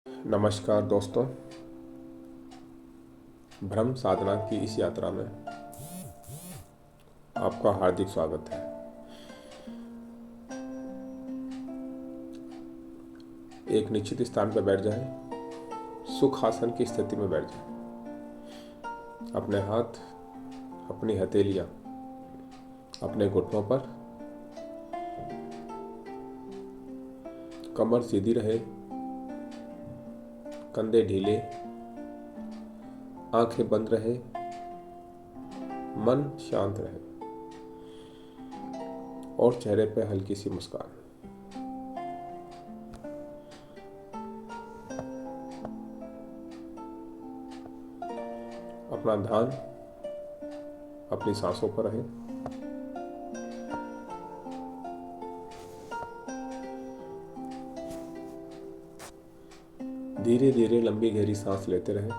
नमस्कार दोस्तों, ब्रह्म साधना की इस यात्रा में आपका हार्दिक स्वागत है। एक निश्चित स्थान पर बैठ जाएं, सुखासन की स्थिति में बैठ जाएं। अपने हाथ, अपनी हथेलियां अपने घुटनों पर, कमर सीधी रहे, कंधे ढीले, आंखें बंद रहे, मन शांत रहे और चेहरे पर हल्की सी मुस्कान। अपना ध्यान अपनी सांसों पर रहे। धीरे धीरे लंबी गहरी सांस लेते रहें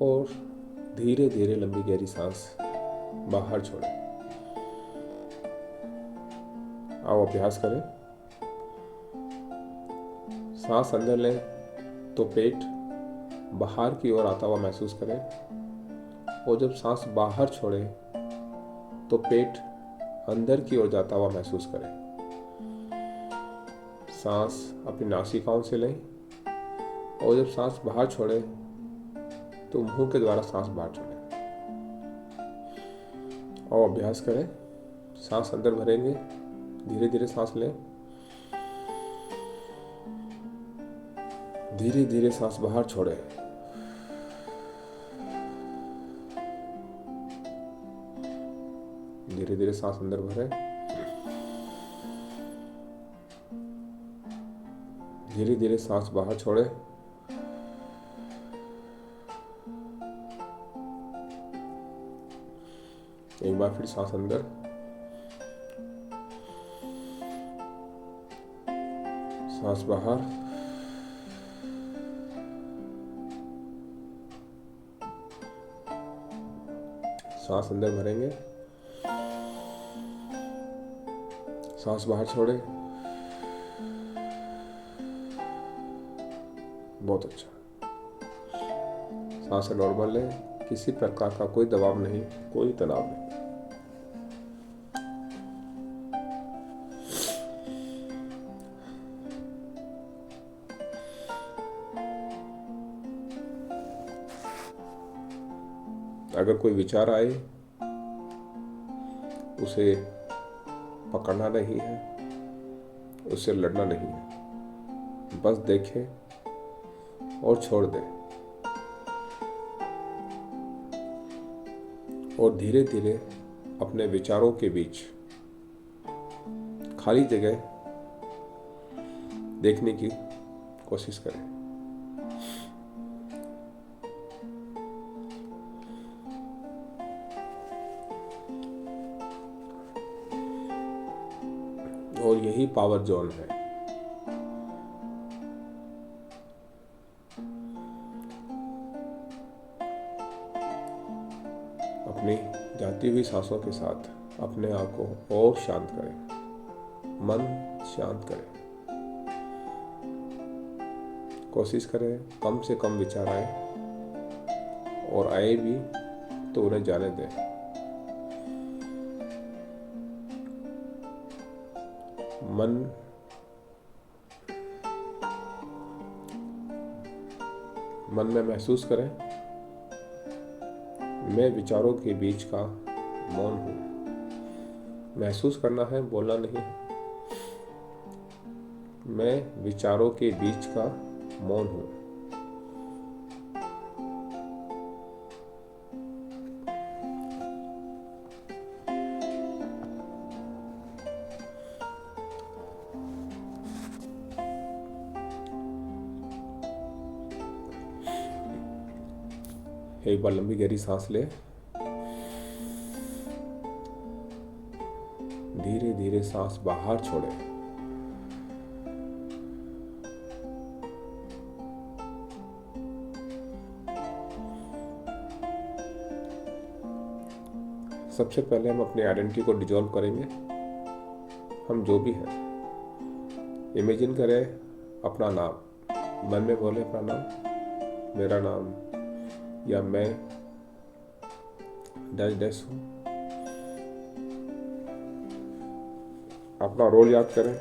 और धीरे धीरे लंबी गहरी सांस बाहर छोड़ें। आओ अभ्यास करें। सांस अंदर लें तो पेट बाहर की ओर आता हुआ महसूस करें और जब सांस बाहर छोड़ें तो पेट अंदर की ओर जाता हुआ महसूस करें। सांस अपनी नासिकाओं से लें और जब सांस बाहर छोड़ें तो मुंह के द्वारा सांस बाहर छोड़ें। और अभ्यास करें। सांस अंदर भरेंगे, धीरे धीरे सांस लें, धीरे धीरे सांस बाहर छोड़ें। धीरे धीरे सांस अंदर भरें, धीरे धीरे सांस बाहर छोड़ें। एक बार फिर सांस अंदर, सांस बाहर, सांस अंदर भरेंगे, सांस बाहर छोड़ें। बहुत अच्छा। सांस नॉर्मल है, किसी प्रकार का कोई दबाव नहीं, कोई तनाव नहीं। अगर कोई विचार आए उसे पकड़ना नहीं है, उससे लड़ना नहीं है, बस देखें और छोड़ दें और धीरे धीरे अपने विचारों के बीच खाली जगह देखने की कोशिश करें। और यही पावर जोन है। अपनी जाती हुई सांसों के साथ अपने आप को और शांत करें, मन शांत करें। कोशिश करें कम से कम विचार आए और आए भी तो उन्हें जाने दें। मन में महसूस करें, मैं विचारों के बीच का मौन हूं। महसूस करना है, बोलना नहीं। मैं विचारों के बीच का मौन हूं। एक बार लंबी गहरी सांस ले, धीरे धीरे सांस बाहर छोड़े। सबसे पहले हम अपनी आइडेंटिटी को डिसॉल्व करेंगे। हम जो भी हैं, इमेजिन करें अपना नाम मन में बोले अपना नाम, मेरा नाम या मैं डैश डैश हूँ। अपना रोल याद करें।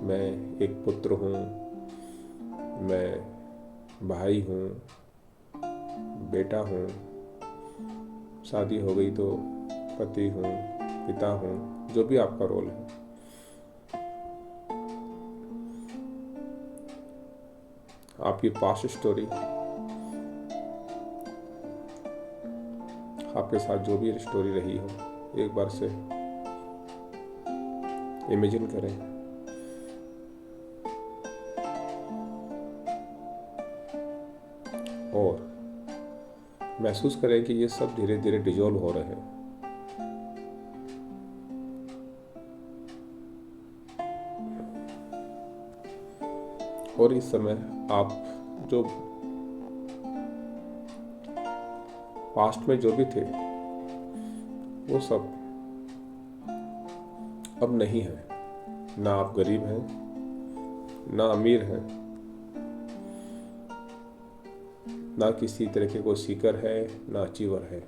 मैं एक पुत्र हूँ, मैं भाई हूँ, बेटा हूँ, शादी हो गई तो पति हूँ, पिता हूँ, जो भी आपका रोल है। आपकी पास्ट स्टोरी, आपके साथ जो भी स्टोरी रही हो, एक बार से इमेजिन करें। और महसूस करें कि ये सब धीरे धीरे डिजोल्व हो रहे हैं। और इस समय आप जो पास्ट में जो भी थे वो सब अब नहीं है। ना आप गरीब हैं, ना अमीर हैं, ना किसी तरह के कोई सीकर है, ना अचीवर है।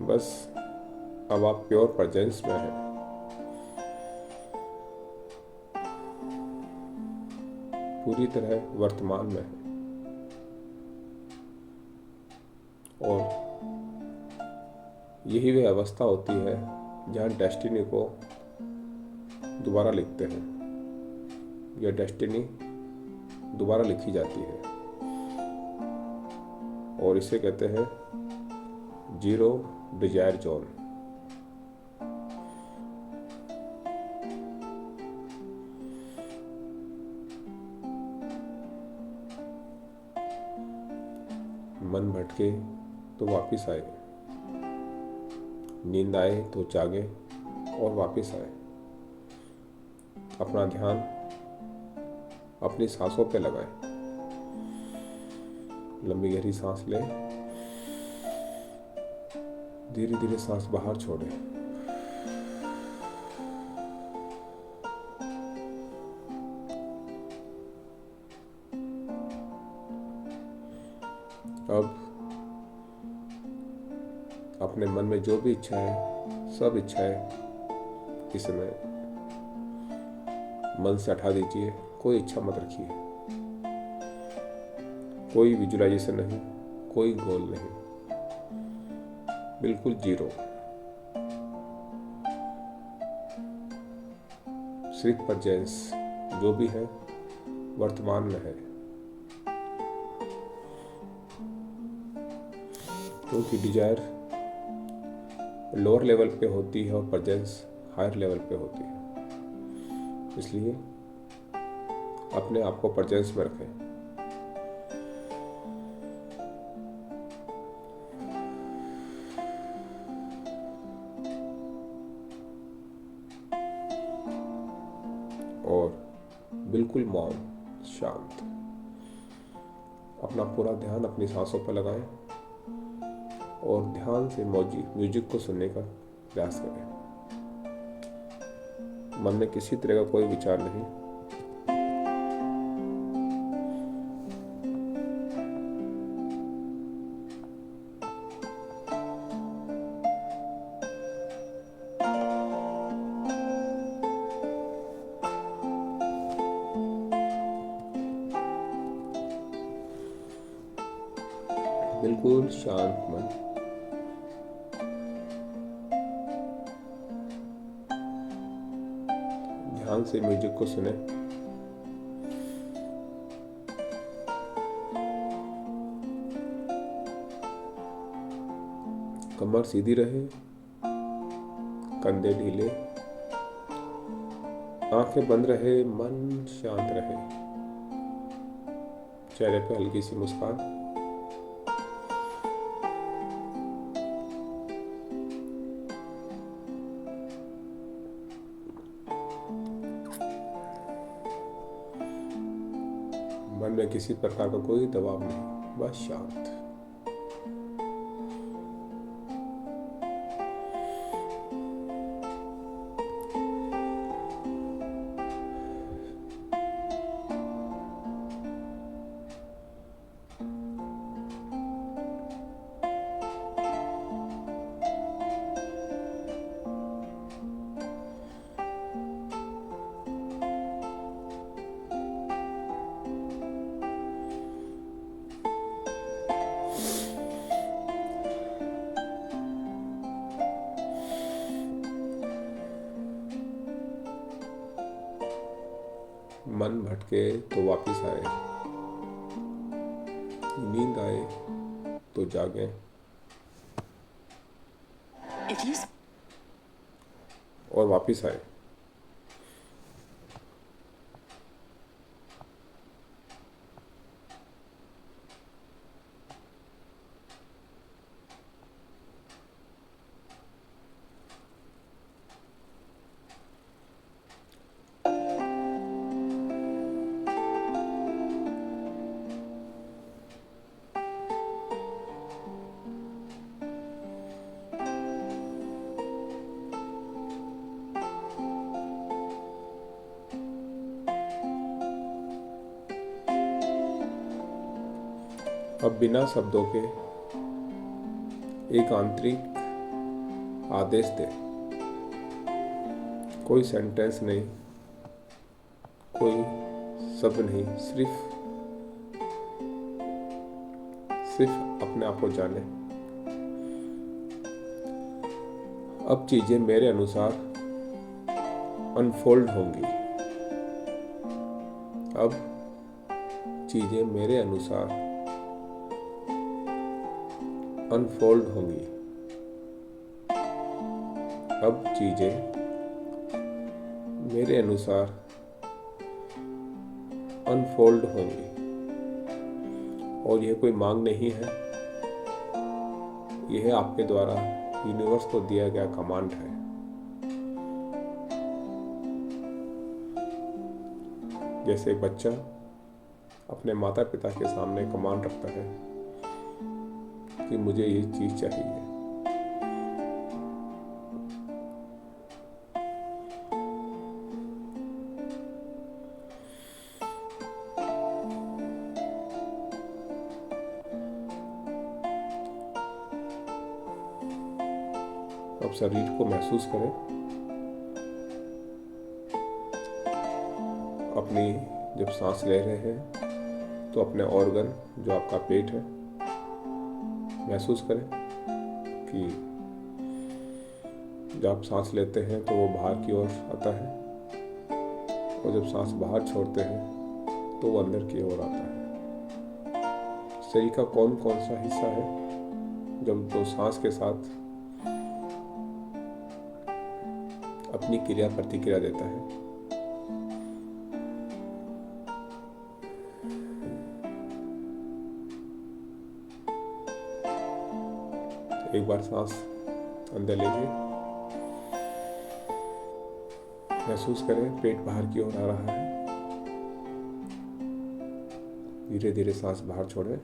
बस अब आप प्योर प्रेजेंस में हैं। पूरी तरह वर्तमान में है। और यही वह अवस्था होती है जहाँ डेस्टिनी को दोबारा लिखते हैं, या डेस्टिनी दोबारा लिखी जाती है। और इसे कहते हैं जीरो डिजायर जोन। मन भटके तो वापिस आए, नींद आए तो जागे और वापिस आए। अपना ध्यान अपनी सांसों पे लगाएं। लंबी गहरी सांस लें, धीरे धीरे सांस बाहर छोड़ें। अब अपने मन में जो भी इच्छा है, सब इच्छाएं इस समय मन से हटा दीजिए। कोई इच्छा मत रखिए, कोई विजुअलाइजेशन नहीं, कोई गोल नहीं, बिल्कुल जीरो। सिर्फ प्रेजेंस, जो भी है वर्तमान में है। क्योंकि डिजायर लोअर लेवल पे होती है और प्रेजेंस हायर लेवल पे होती है। इसलिए अपने आप को प्रेजेंस में रखें। और बिल्कुल मौन, शांत। अपना पूरा ध्यान अपनी सांसों पर लगाएं और ध्यान से म्यूजिक को सुनने का प्रयास करें। मन में किसी तरह का कोई विचार नहीं। बिल्कुल शांत मन। ध्यान से म्यूजिक को सुने। कमर सीधी रहे, कंधे ढीले, आंखें बंद रहे, मन शांत रहे, चेहरे पे हल्की सी मुस्कान। मन में किसी प्रकार का कोई दबाव नहीं, बस शांत। मन भटके तो वापिस आए, नींद आए तो जागे और वापिस आए। अब बिना शब्दों के एक आंतरिक आदेश दे, कोई सेंटेंस नहीं, कोई शब्द नहीं, सिर्फ अपने आप को जाने। अब चीजें मेरे अनुसार अनफोल्ड होंगी। अब चीजें मेरे अनुसार अनफोल्ड होंगी। अब चीजें मेरे अनुसार अनफोल्ड होंगी। और यह कोई मांग नहीं है, यह आपके द्वारा यूनिवर्स को दिया गया कमांड है। जैसे एक बच्चा अपने माता पिता के सामने कमांड रखता है कि मुझे ये चीज चाहिए, अब शरीर को महसूस करें। अपनी जब सांस ले रहे हैं तो अपने ऑर्गन जो आपका पेट है महसूस करें कि जब आप सांस लेते हैं तो वो बाहर की ओर आता है, और जब सांस बाहर छोड़ते हैं तो वो अंदर की ओर आता है। शरीर का कौन कौन सा हिस्सा है जब तो सांस के साथ अपनी क्रिया प्रतिक्रिया देता है। एक बार सांस अंदर लीजिए, महसूस करें पेट बाहर की ओर आ रहा है। धीरे धीरे सांस बाहर छोड़ें।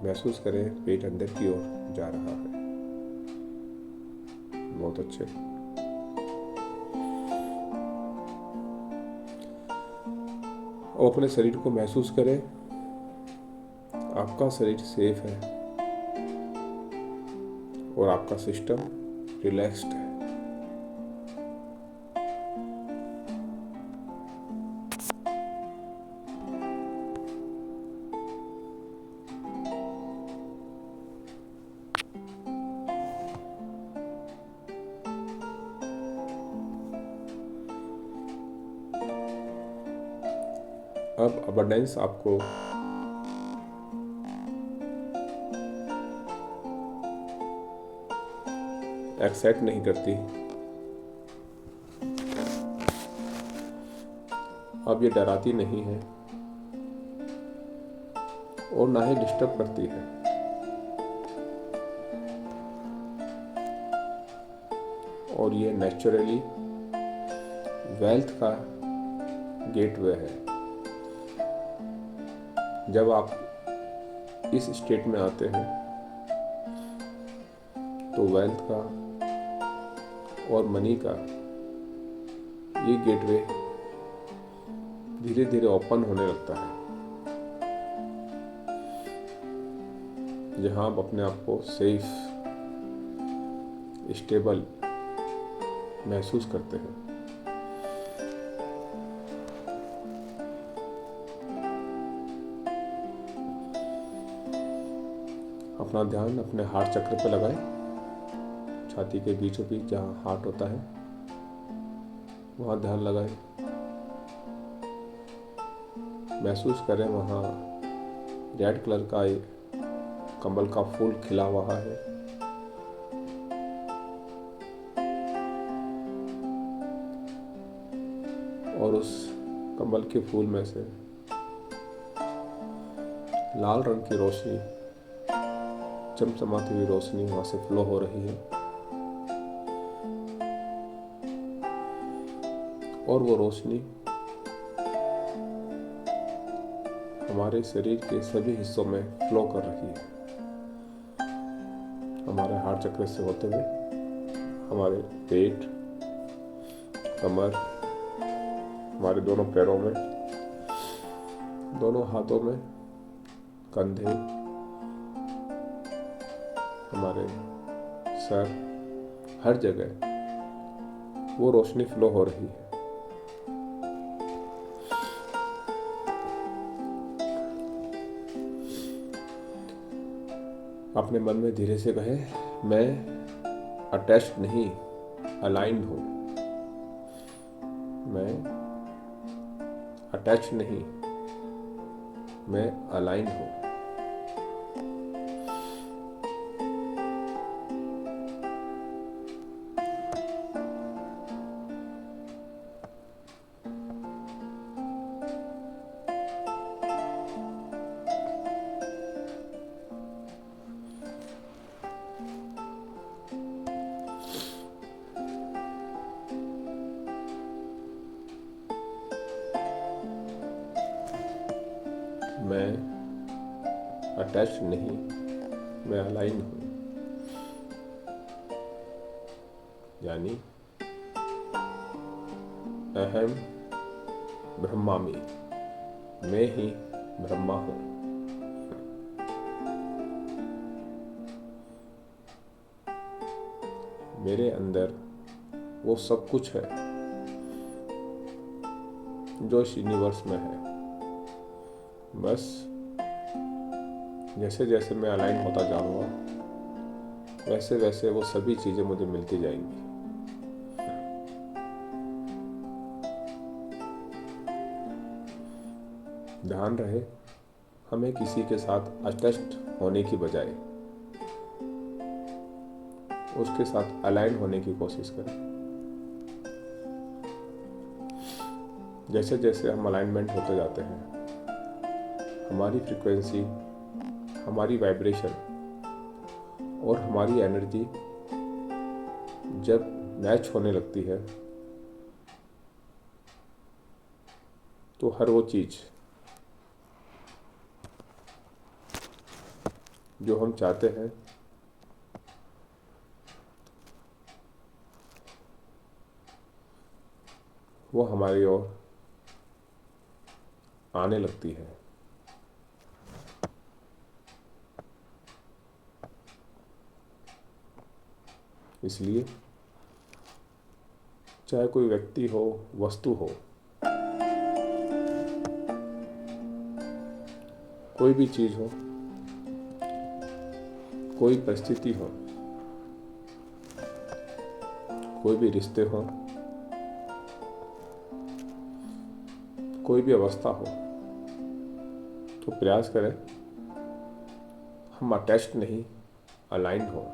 महसूस करें पेट अंदर की ओर जा रहा है। बहुत अच्छे। और अपने शरीर को महसूस करें, आपका शरीर सेफ है और आपका सिस्टम रिलैक्स्ड है। अब अबंडेंस आपको एक्साइट नहीं करती, अब ये डराती नहीं है और ना ही डिस्टर्ब करती है। और ये नेचुरली वेल्थ का गेटवे है। जब आप इस स्टेट में आते हैं तो वेल्थ का और मनी का ये गेटवे धीरे धीरे ओपन होने लगता है, जहां आप अपने आप को सेफ, स्टेबल महसूस करते हैं। अपना ध्यान अपने हार्ट चक्र पर लगाएं। छाती के बीचों बीच जहाँ हार्ट होता है वहाँ ध्यान लगाएं। महसूस करें वहाँ रेड कलर का एक कमल का फूल खिला हुआ है। और उस कमल के फूल में से लाल रंग की रोशनी, चमचमाती हुई रोशनी वहां से फ्लो हो रही है। और वो रोशनी हमारे शरीर के सभी हिस्सों में फ्लो कर रही है। हमारे हार्ट चक्र से होते हुए हमारे पेट, कमर, हमारे दोनों पैरों में, दोनों हाथों में, कंधे, हमारे सर, हर जगह वो रोशनी फ्लो हो रही है। अपने मन में धीरे से कहें, मैं अटैच्ड नहीं, अलाइंड हूं। मैं अटैच्ड नहीं, मैं अलाइंड हूं। मैं अटैच्ड नहीं, मैं अलाइन हूं। यानी अहम ब्रह्मामि, मैं ही ब्रह्मा हूं। मेरे अंदर वो सब कुछ है जो इस यूनिवर्स में है। बस जैसे जैसे मैं अलाइन होता जाऊंगा वैसे वैसे वो सभी चीजें मुझे मिलती जाएंगी। ध्यान रहे, हमें किसी के साथ अटैच्ड होने की बजाय उसके साथ अलाइन होने की कोशिश करें। जैसे जैसे हम अलाइनमेंट होते जाते हैं, हमारी फ्रीक्वेंसी, हमारी वाइब्रेशन और हमारी एनर्जी जब मैच होने लगती है तो हर वो चीज़ जो हम चाहते हैं वो हमारी ओर आने लगती है। इसलिए चाहे कोई व्यक्ति हो, वस्तु हो, कोई भी चीज हो, कोई परिस्थिति हो, कोई भी रिश्ते हो, कोई भी अवस्था हो, तो प्रयास करें हम अटैच्ड नहीं, अलाइंड हो।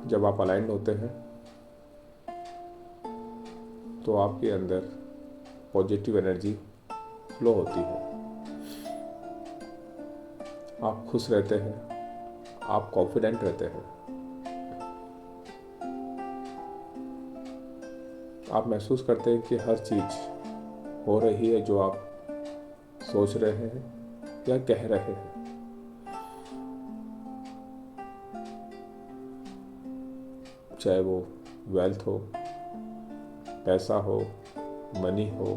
जब आप अलाइंड होते हैं तो आपके अंदर पॉजिटिव एनर्जी फ्लो होती है। आप खुश रहते हैं, आप कॉन्फिडेंट रहते हैं, आप महसूस करते हैं कि हर चीज हो रही है जो आप सोच रहे हैं या कह रहे हैं। चाहे वो वेल्थ हो, पैसा हो, मनी हो,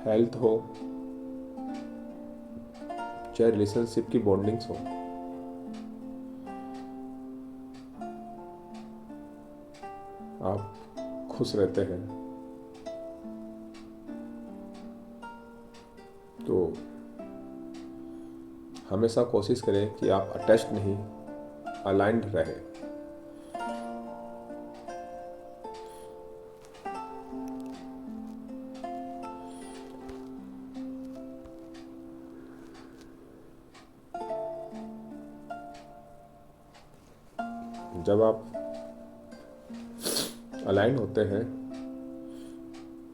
हेल्थ हो, चाहे रिलेशनशिप की बॉन्डिंग्स हो, आप खुश रहते हैं तो हमेशा कोशिश करें कि आप अटैच्ड नहीं, अलाइंड रहें। जब आप अलाइन होते हैं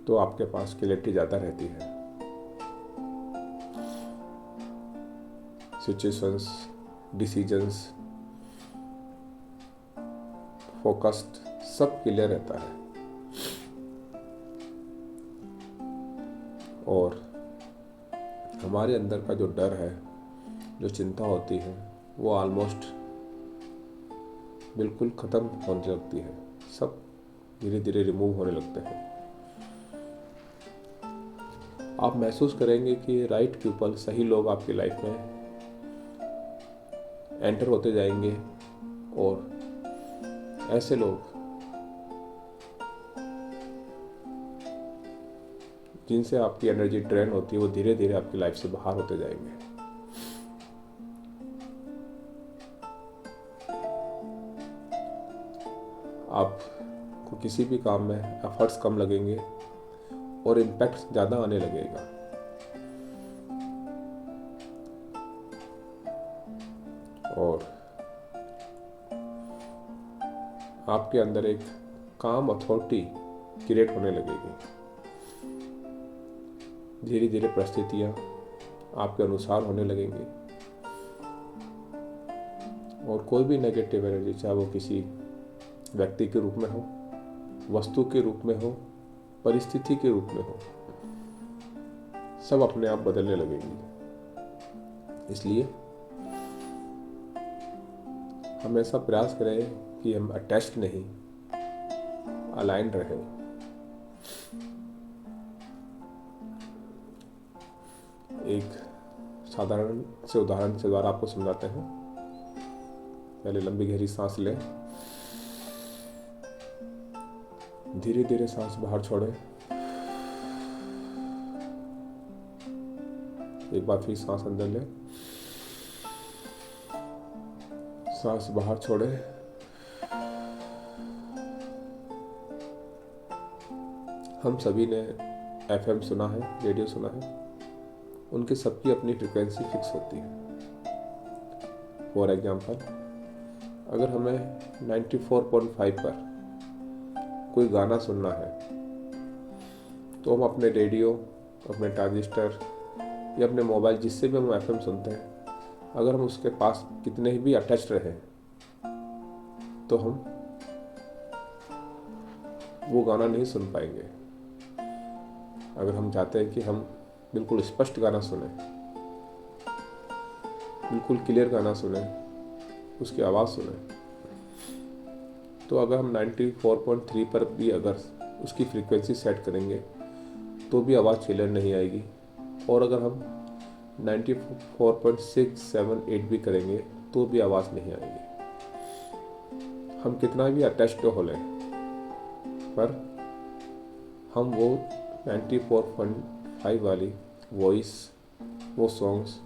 तो आपके पास क्लैरिटी ज़्यादा रहती है। सिचुएशंस, डिसीजंस, फोकस्ड, सब क्लियर रहता है। और हमारे अंदर का जो डर है, जो चिंता होती है, वो ऑलमोस्ट बिल्कुल ख़त्म होने लगती है। सब धीरे धीरे रिमूव होने लगते हैं। आप महसूस करेंगे कि राइट पीपल, सही लोग आपकी लाइफ में एंटर होते जाएंगे और ऐसे लोग जिनसे आपकी एनर्जी ड्रेन होती है वो धीरे धीरे आपकी लाइफ से बाहर होते जाएंगे। आपको किसी भी काम में एफर्ट्स कम लगेंगे और इम्पैक्ट ज़्यादा आने लगेगा। और आपके अंदर एक काम अथॉरिटी क्रिएट होने लगेगी। धीरे धीरे परिस्थितियाँ आपके अनुसार होने लगेंगी और कोई भी नेगेटिव एनर्जी, चाहे वो किसी व्यक्ति के रूप में हो, वस्तु के रूप में हो, परिस्थिति के रूप में हो, सब अपने आप बदलने लगेगी। इसलिए हमेशा प्रयास करें कि हम अटैच्ड नहीं, अलाइंड रहें। एक साधारण से उदाहरण से द्वारा आपको समझाते हैं। पहले लंबी गहरी सांस लें, धीरे धीरे सांस बाहर छोड़ें। एक बार फिर सांस अंदर लें, सांस बाहर छोड़ें। हम सभी ने एफएम सुना है, रेडियो सुना है, उनकी सबकी अपनी फ्रिक्वेंसी फिक्स होती है। फॉर एग्जाम्पल, अगर हमें 94.5 पर कोई गाना सुनना है तो हम अपने रेडियो, अपने ट्रांजिस्टर या अपने मोबाइल, जिससे भी हम एफएम सुनते हैं, अगर हम उसके पास कितने भी अटैच रहे तो हम वो गाना नहीं सुन पाएंगे। अगर हम चाहते हैं कि हम बिल्कुल स्पष्ट गाना सुने, बिल्कुल क्लियर गाना सुने, उसकी आवाज़ सुने, तो अगर हम 94.3 पर भी अगर उसकी फ्रीक्वेंसी सेट करेंगे तो भी आवाज़ क्लियर नहीं आएगी। और अगर हम 94.6, 7, 8 भी करेंगे तो भी आवाज़ नहीं आएगी। हम कितना भी अटैच्ड हो लें, पर हम वो 94.5 वाली वॉइस, वो सॉन्ग्स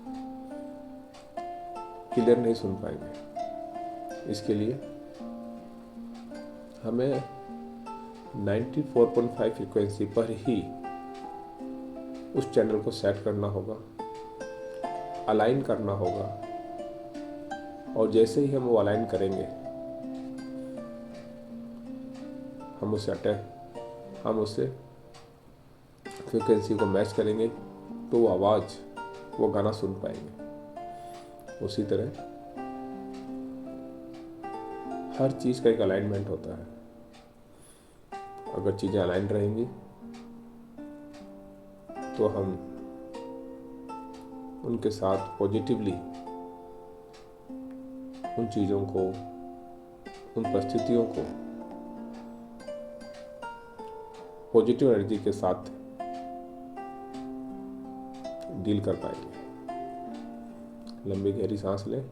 क्लियर नहीं सुन पाएंगे। इसके लिए हमें 94.5 फ्रीक्वेंसी पर ही उस चैनल को सेट करना होगा, अलाइन करना होगा। और जैसे ही हम वो अलाइन करेंगे, हम उससे फ्रीक्वेंसी को मैच करेंगे तो वो आवाज़, वो गाना सुन पाएंगे। उसी तरह हर चीज़ का एक अलाइनमेंट होता है। अगर चीज़ें अलाइन रहेंगी तो हम उनके साथ पॉजिटिवली उन चीज़ों को, उन परिस्थितियों को पॉजिटिव एनर्जी के साथ डील कर पाएंगे। लंबी गहरी सांस लें,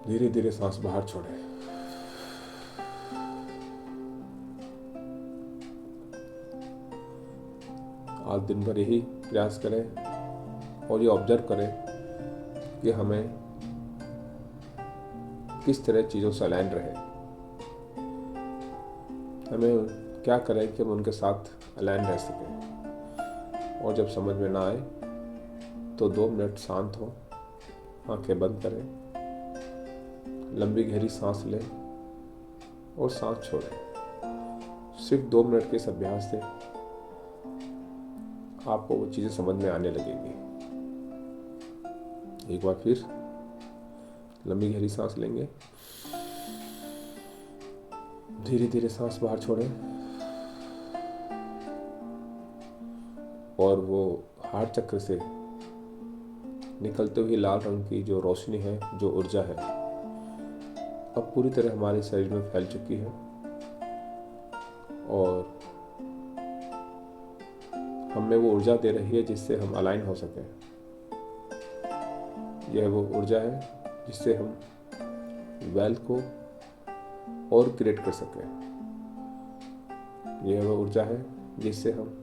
धीरे धीरे सांस बाहर छोड़ें। आज दिन भर यही प्रयास करें और ये ऑब्जर्व करें कि हमें किस तरह चीज़ों से अलाइन रहे, हमें क्या करें कि हम उनके साथ अलाइन रह सकें। और जब समझ में ना आए तो 2 मिनट शांत हो, आंखें बंद करें, लंबी गहरी सांस लें और सांस छोड़ें। सिर्फ 2 मिनट के इस अभ्यास से आपको वो चीज़ें समझ में आने लगेंगी। एक बार फिर लंबी गहरी सांस लेंगे, धीरे धीरे सांस बाहर छोड़ें और वो हार्ट चक्र से निकलते हुए लाल रंग की जो रोशनी है, जो ऊर्जा है, अब पूरी तरह हमारे शरीर में फैल चुकी है और हमें वो ऊर्जा दे रही है जिससे हम अलाइन हो सकें। यह वो ऊर्जा है जिससे हम वेल्थ को और क्रिएट कर सकें। यह वो ऊर्जा है जिससे हम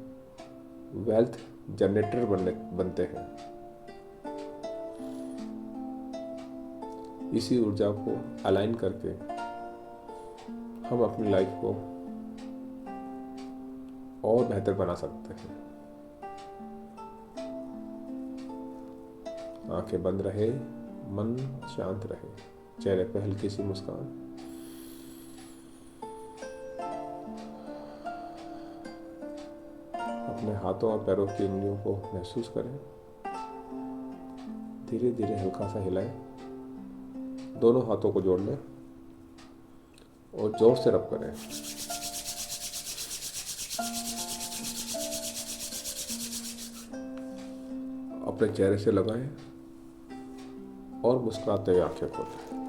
वेल्थ जनरेटर बनते हैं। इसी ऊर्जा को अलाइन करके हम अपनी लाइफ को और बेहतर बना सकते हैं। आंखें बंद रहे, मन शांत रहे, चेहरे पर हल्की सी मुस्कान। अपने हाथों और पैरों की उंगलियों को महसूस करें, धीरे धीरे हल्का सा हिलाएं, दोनों हाथों को जोड़ लें और जोर से रब करें। अपने चेहरे से लगाएं और मुस्कुराते हुए आंखें खोलें।